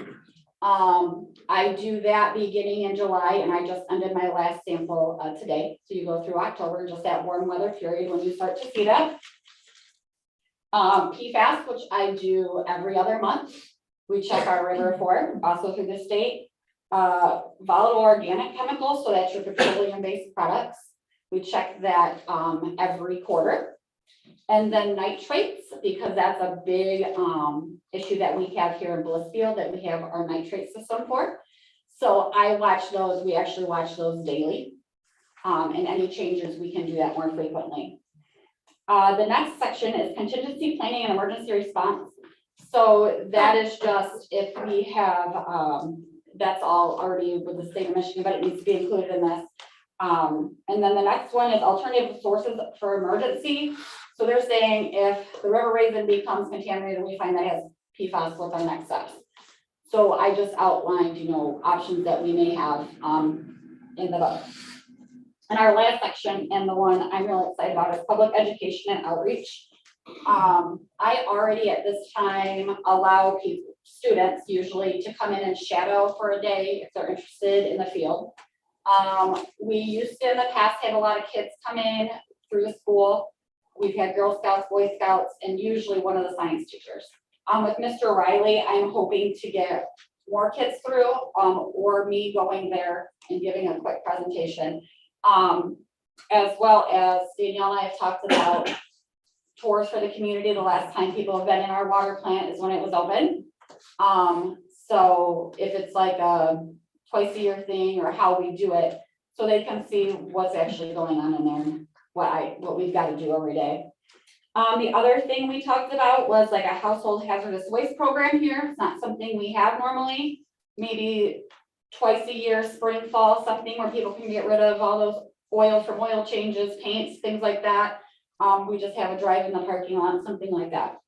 I do that beginning in July, and I just ended my last sample today. So you go through October, just that warm weather period when you start to see that. PFAS, which I do every other month. We check our river for, also through the state. Volatile organic chemicals, so that's your petroleum-based products. We check that every quarter. And then nitrates, because that's a big issue that we have here in Blissfield, that we have our nitrate system for. So I watch those, we actually watch those daily. And any changes, we can do that more frequently. The next section is contingency planning and emergency response. So that is just if we have, that's all already with the state of Michigan, but it needs to be included in this. And then the next one is alternative sources for emergency. So they're saying if the river raisin becomes contaminated, we find that has PFAS, what's our next steps? So I just outlined, options that we may have in the book. And our last section, and the one I'm really excited about, is public education and outreach. I already at this time allow students usually to come in and shadow for a day if they're interested in the field. We used to in the past have a lot of kids come in through the school. We've had Girl Scouts, Boy Scouts, and usually one of the science teachers. With Mr. Riley, I'm hoping to get more kids through, or me going there and giving a quick presentation. As well as Danielle and I have talked about tours for the community. The last time people have been in our water plant is when it was open. So if it's like a twice a year thing, or how we do it, so they can see what's actually going on in there, what we've got to do every day. The other thing we talked about was like a household hazardous waste program here. It's not something we have normally. Maybe twice a year, spring, fall, something where people can get rid of all those oil from oil changes, paints, things like that. We just have a drive in the parking lot, something like that.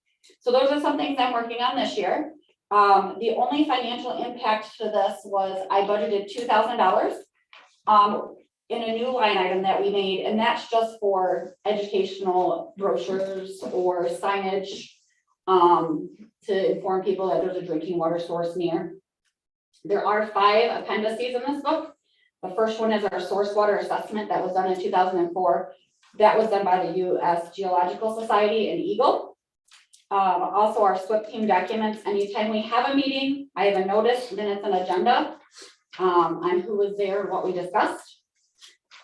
So those are some things I'm working on this year. The only financial impact to this was I budgeted $2,000 in a new line item that we made, and that's just for educational brochures or signage to inform people that there's a drinking water source near. There are 5 appendices in this book. The first one is our source water assessment that was done in 2004. That was done by the U.S. Geological Society in Eagle. Also our SWIP team documents. Anytime we have a meeting, I have a notice, then it's an agenda on who was there, what we discussed.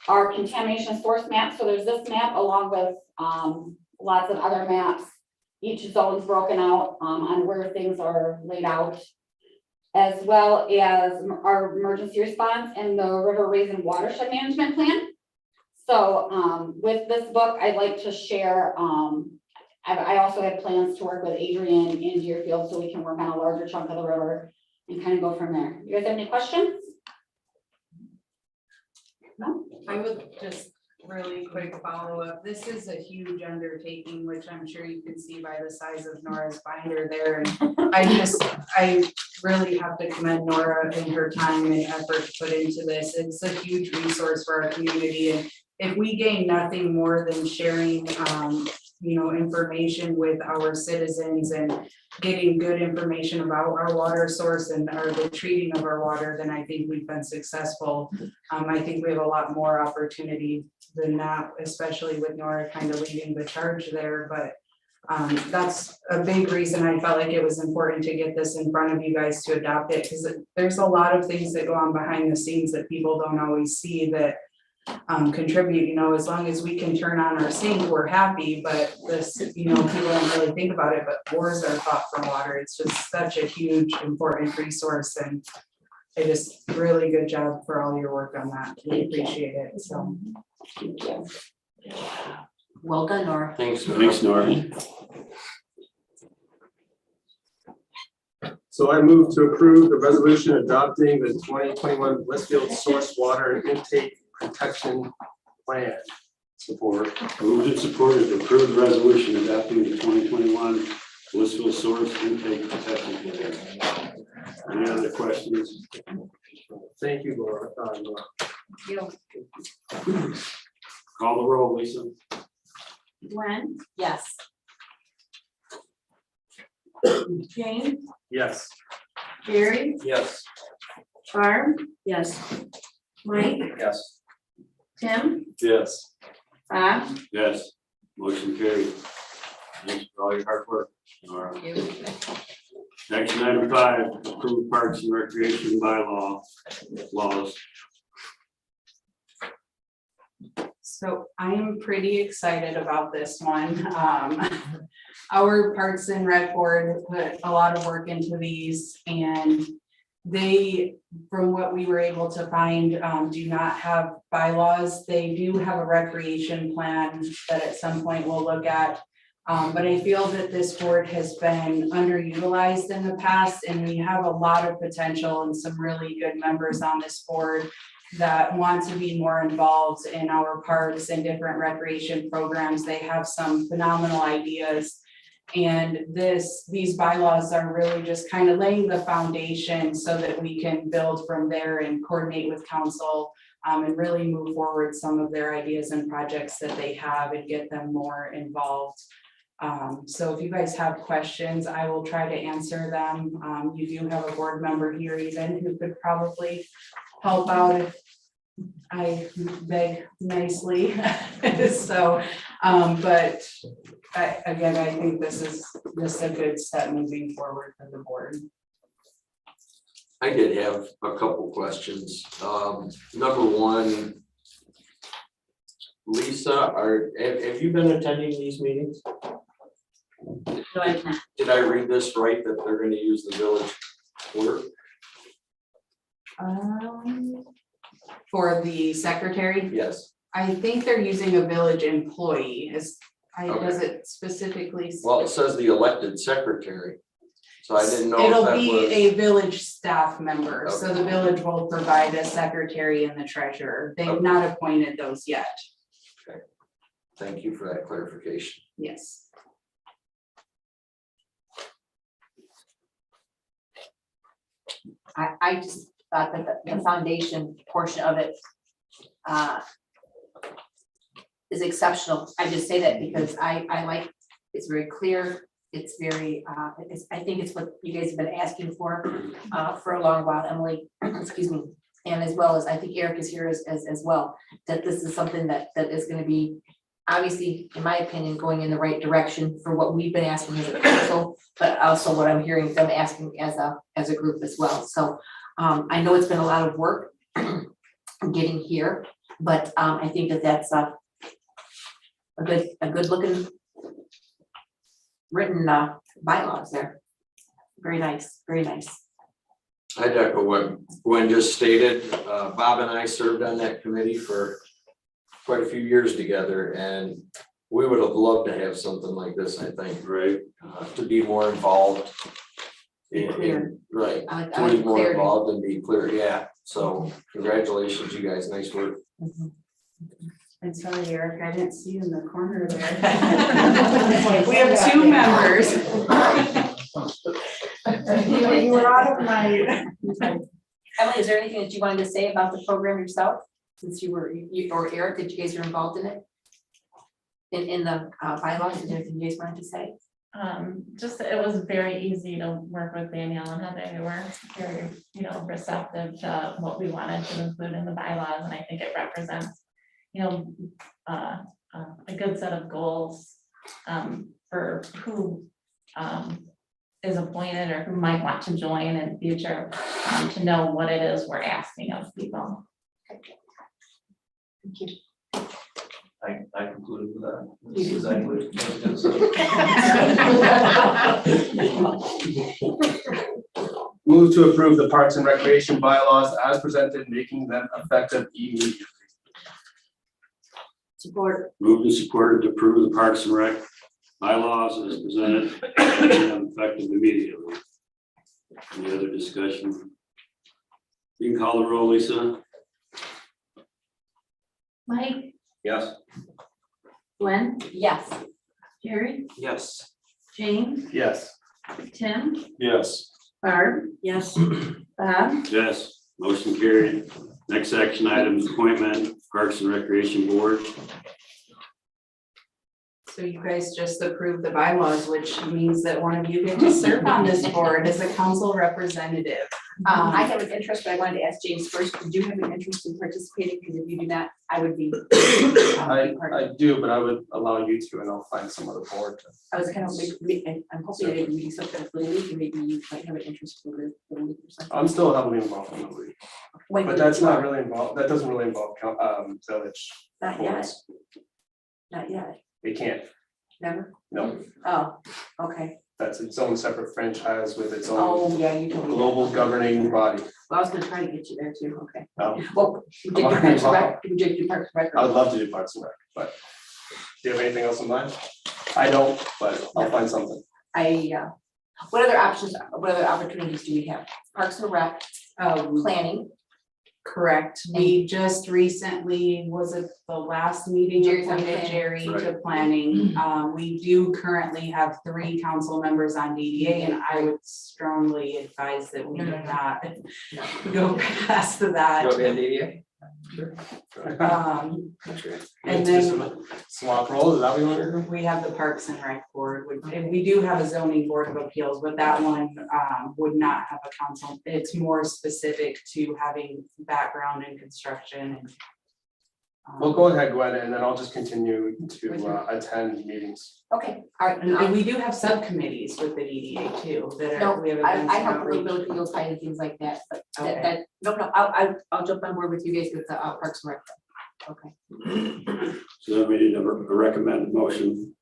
Our contamination source map. So there's this map along with lots of other maps. Each zone's broken out on where things are laid out, as well as our emergency response and the River Raisin Watershed Management Plan. So with this book, I'd like to share, I also have plans to work with Adrian in Deerfield so we can work on a larger chunk of the river and kind of go from there. You guys have any questions? No? I would just really quick follow up. This is a huge undertaking, which I'm sure you can see by the size of Nora's binder there. And I really have to commend Nora and her time and effort put into this. It's a huge resource for our community. And if we gain nothing more than sharing information with our citizens and getting good information about our water source and the treating of our water, then I think we've been successful. I think we have a lot more opportunity than that, especially with Nora kind of leading the charge there, but that's a big reason I felt like it was important to get this in front of you guys to adopt it, because there's a lot of things that go on behind the scenes that people don't always see that contribute. As long as we can turn on our sink, we're happy, but this, people don't really think about it, but wars are fought for water. It's just such a huge, important resource, and it is really good job for all your work on that. We appreciate it, so. Thank you. Well done, Nora. Thanks. Thanks, Nora. So I move to approve the resolution adopting the 2021 Blissfield Source Water Intake Protection Plan. Support. Moved and supported to approve the resolution adopting the 2021 Blissfield Source Intake Protection Plan. Any other questions? Thank you, Laura. Call the roll, Lisa. Gwen, Yes. Jane, Yes. Gary, Yes. Barb, Yes. Mike, Yes. Tim, Yes. Bob, Yes. Motion carried. Thanks for all your hard work, Nora. Action item 5, approve parks and recreation bylaw laws. So I'm pretty excited about this one. Our Parks and Rec Board put a lot of work into these, and they, from what we were able to find, do not have bylaws. They do have a recreation plan that at some point we'll look at. But I feel that this board has been underutilized in the past, and we have a lot of potential and some really good members on this board that want to be more involved in our parks and different recreation programs. They have some phenomenal ideas. And these bylaws are really just kind of laying the foundation so that we can build from there and coordinate with council and really move forward some of their ideas and projects that they have and get them more involved. So if you guys have questions, I will try to answer them. You do have a board member here even who could probably help out if I beg nicely. So, but again, I think this is just a good step moving forward for the board. I did have a couple questions. Number one, Lisa, have you been attending these meetings? No, I can't. Did I read this right, that they're gonna use the village clerk? For the secretary, Yes. I think they're using a village employee. Does Okay. it specifically? Well, it says the elected secretary. So I didn't know if It'll that be was. a village staff member, so Okay. the village will provide a secretary and the treasurer. They've Okay. not appointed those yet. Thank you for that clarification. Yes. I just thought that the foundation portion of it is exceptional. I just say that because I like, it's very clear. It's very, I think it's what you guys have been asking for a long while, Emily, excuse me. And as well as, I think Eric is here as well, that this is something that is gonna be, obviously, in my opinion, going in the right direction for what we've been asking as a council, but also what I'm hearing them asking as a group as well. So I know it's been a lot of work getting here, but I think that that's a good looking written bylaws there. Very nice, very nice. I'd echo what Gwen just stated. Bob and I served on that committee for quite a few years together, and we would have loved to have something like this, I think, Right. to be more involved. Clear. Right, I like to be more clarity. involved and be clear, yeah. So congratulations, you guys, nice work. Mhm. I'm sorry, Eric, I didn't see you in the corner there. We have two members. You were out of my. Emily, is there anything that you wanted to say about the program yourself? Since you or Eric, that you guys are involved in it? in the bylaws, is there anything you guys wanted to say? Just, it was very easy to work with Danielle and Heather. They were very, receptive to what we wanted to include in the bylaws, and I think it represents, a good set of goals for who is appointed or who might want to join in the future, to know what it is we're asking of people. Thank you. I concluded with that. This is exactly. Move to approve the Parks and Recreation bylaws as presented, making them effective immediately. Support. Moved and supported to approve the Parks and Rec bylaws as presented, and effective immediately. Any other discussion? You can call the roll, Lisa. Mike, Yes. Gwen, Yes. Jerry, Yes. James, Yes. Tim, Yes. Barb, Yes. Bob, Yes, motion carried. Next action item is appointment Parks and Recreation Board. So you guys just approved the bylaws, which means that one of you get to serve on this board as a council representative. I have an interest, but I wanted to ask James first, did you have an interest in participating? Because if you do not, I would be. I do, but I would allow you to, and I'll find some other board. I was kind of, I'm hoping it would be something for the league, and maybe you might have an interest for the league or something. I'm still heavily involved in the league, Wait, but that's not really involved, that doesn't really involve village. Not yet, boards. not yet, It can't, never? no, Oh, okay. that's its own separate franchise with its own Oh, yeah, you told me. that. global governing body. Well, I was gonna try to get you there too, okay. No. Well, you did your Parks and Rec, you did your Parks and Rec. I would love to do Parks and Rec, but do you have anything else in mind? I don't, but I'll find something. What other options, what other opportunities do we have? Parks and Rec, planning, Correct. We just recently, was it the last meeting, Jerry's on appointed planning. Jerry to Right. planning. We do currently have 3 council members on DDA, and I would strongly advise that we not go past that. You want me on DDA? And then Swap roll, is that what you want to do? we have the Parks and Rec Board, and we do have a zoning board of appeals, but that one would not have a council. It's more specific to having background in construction and. Well, go ahead, Gwen, and then I'll just continue to attend meetings. okay, all right. And we do have subcommittees with the DDA too, that No, are, we have I events and have a little outreach. bit of those kind of things like that, but Okay. I'll jump on board with you guys with the Parks and Rec. Okay. So then we need a recommended motion.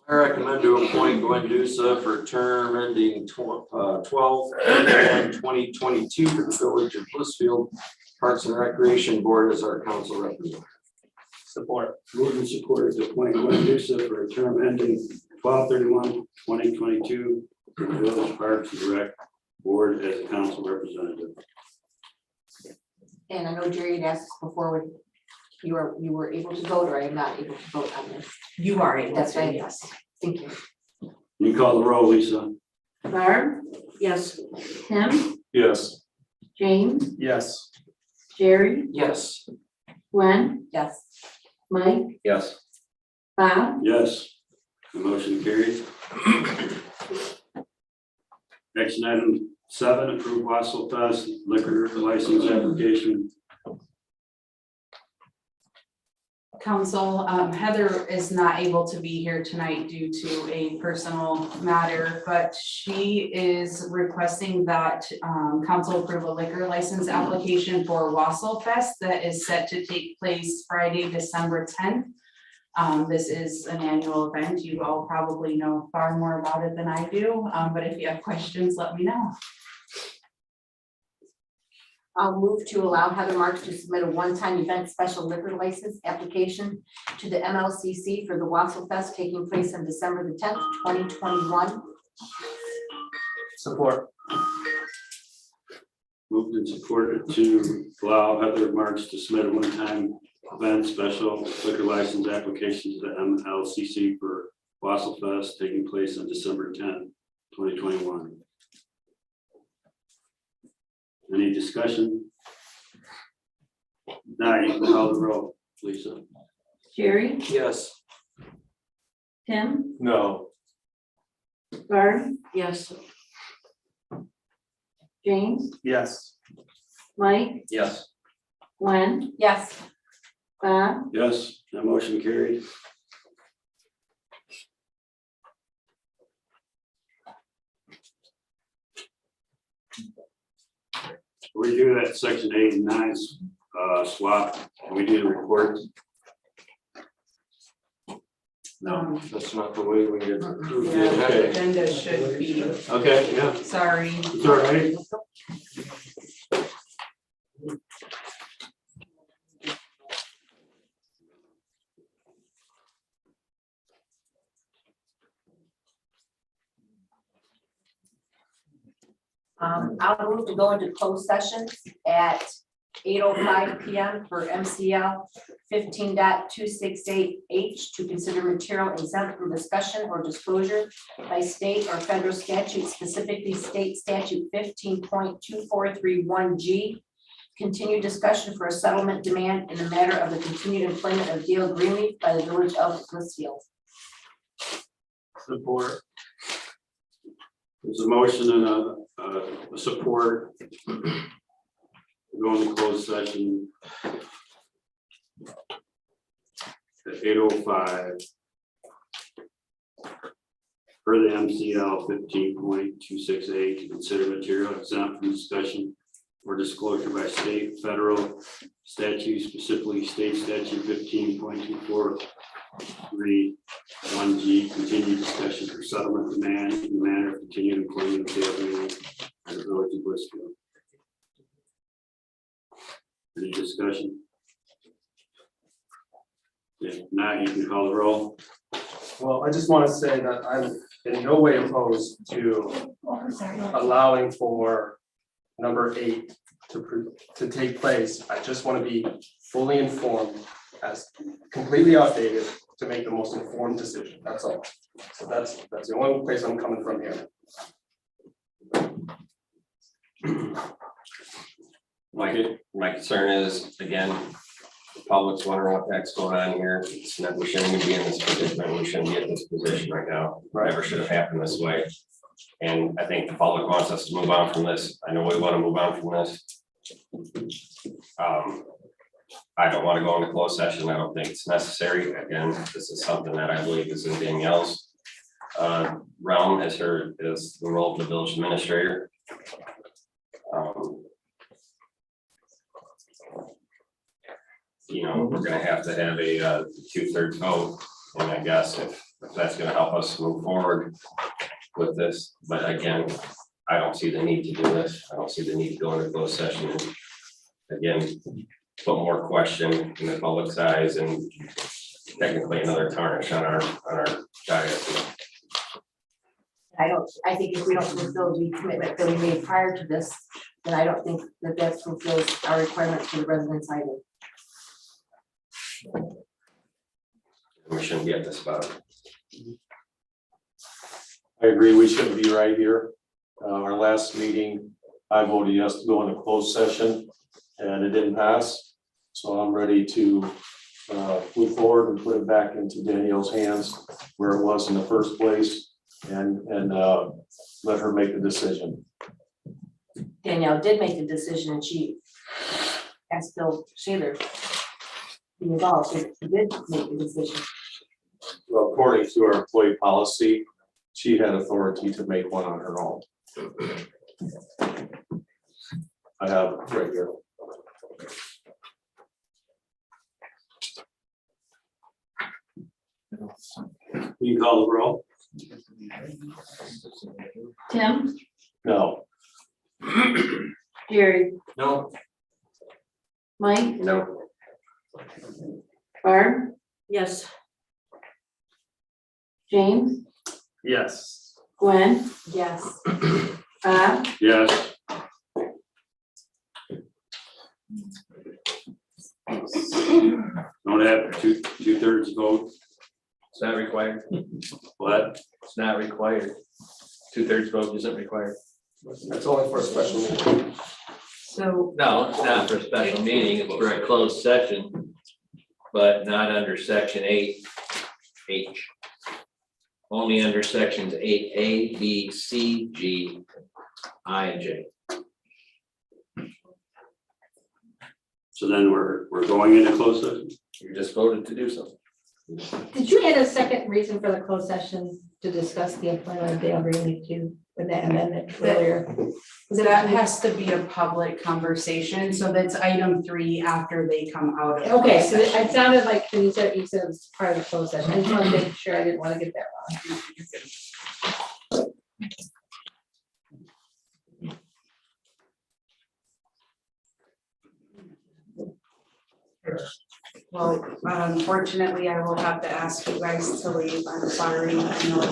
I recommend to appoint Gwen Dusa for term ending 12/2022 to the Village of Blissfield Parks and Recreation Board as our council representative. Support. Moved and supported to appoint Gwen Dusa for a term ending 12/31/2022 to the Village Parks and Rec Board as a council representative. And I know Jerry had asked before, when you were able to vote, or I am not able to vote on this. You are able That's to, right. yes. Thank you. You call the roll, Lisa. Barb, Yes. Tim, Yes. James, Yes. Jerry, Yes. Gwen, Yes. Mike, Yes. Bob, Yes. The motion carries. Action item 7, approve Wassel Fest liquor license application. Council, Heather is not able to be here tonight due to a personal matter, but she is requesting that council approve a liquor license application for Wassel Fest that is set to take place Friday, December 10th. This is an annual event. You all probably know far more about it than I do, but if you have questions, let me know. I'll move to allow Heather Marks to submit a one-time event special liquor license application to the MLCC for the Wassel Fest taking place on December the 10th, 2021. Support. Moved and supported to allow Heather Marks to submit a one-time event special liquor license application to the MLCC for Wassel Fest taking place on December 10th, 2021. Any discussion? Now you can call the roll, Lisa. Jerry, Yes. Tim, No. Barb, Yes. James, Yes. Mike, Yes. Gwen, Yes. Bob, Yes, that motion carried. We do that section 8 and 9 swap, and we do the report. No, That's not the way we get. Yeah, the agenda should be, okay, yeah, sorry. it's all right. I'll move to go into closed session at 8:05 PM for MCL 15.268H to consider material exempt from discussion or disclosure by state or federal statute, specifically state statute 15.2431G. Continued discussion for a settlement demand in the matter of the continued employment of Dale Greenleaf by the village of Blissfield. Support. There's a motion and a support. Go into closed session. At 8:05. For the MCL 15.268 to consider material exempt from discussion or disclosure by state, federal statute, specifically state statute 15.243(1)G, continued discussion for settlement demand in the manner of continued employment of Dale Greenleaf at the village of Blissfield. Any discussion? If not, you can call the roll. Well, I just want to say that I'm in no way opposed to allowing for number 8 to take place. I just want to be fully informed, as completely updated, to make the most informed decision. That's all. So that's the only place I'm coming from here. My concern is, again, the public's wondering what the heck's going on here. It's not, we shouldn't even be in this predicament. We shouldn't be in this position right now. Never should have happened this way. And I think the public wants us to move on from this. I know we want to move on from this. I don't want to go into closed session. I don't think it's necessary. Again, this is something that I believe is in Danielle's realm as the role of the village administrator. You know, we're gonna have to have a 2/3 vote, and I guess if that's gonna help us move forward with this, but again, I don't see the need to do this. I don't see the need to go into closed session and again, put more question in the public's eyes and technically another tarnish on our diocese. I think if we don't fulfill the commitment that we made prior to this, then I don't think that fulfills our requirement for the residents either. We shouldn't be at this spot. I agree, we shouldn't be right here. Our last meeting, I voted yes to go into closed session and it didn't pass. So I'm ready to move forward and put it back into Danielle's hands where it was in the first place and let her make the decision. Danielle did make the decision and she asked Bill Shaler to be involved, so he did make the decision. Well, according to our employee policy, she had authority to make one on her own. I have it right here. You can call the roll. Tim, No. Jerry, No. Mike, No. Barb, Yes. James, Yes. Gwen, Yes. Bob, Yes. Don't have 2/3 vote. It's not required. What? It's not required. 2/3 vote isn't required. That's only for a special meeting. So No, it's not for a special meeting, it's for a closed session, but not under section 8H. Only under sections 8A, B, C, G, I, and J. So then we're going into closed session? You just voted to do so. Did you add a second reason for the closed session to discuss the employment of Dale Greenlee too, with that amendment earlier? that has to be a public conversation, so that's item 3 after they come out of. Okay, so session. it sounded like when you said it was part of the closed session. I just want to make sure I didn't want to get that wrong. Well, unfortunately, I will have to ask you guys to leave. I'm sorry. I know it's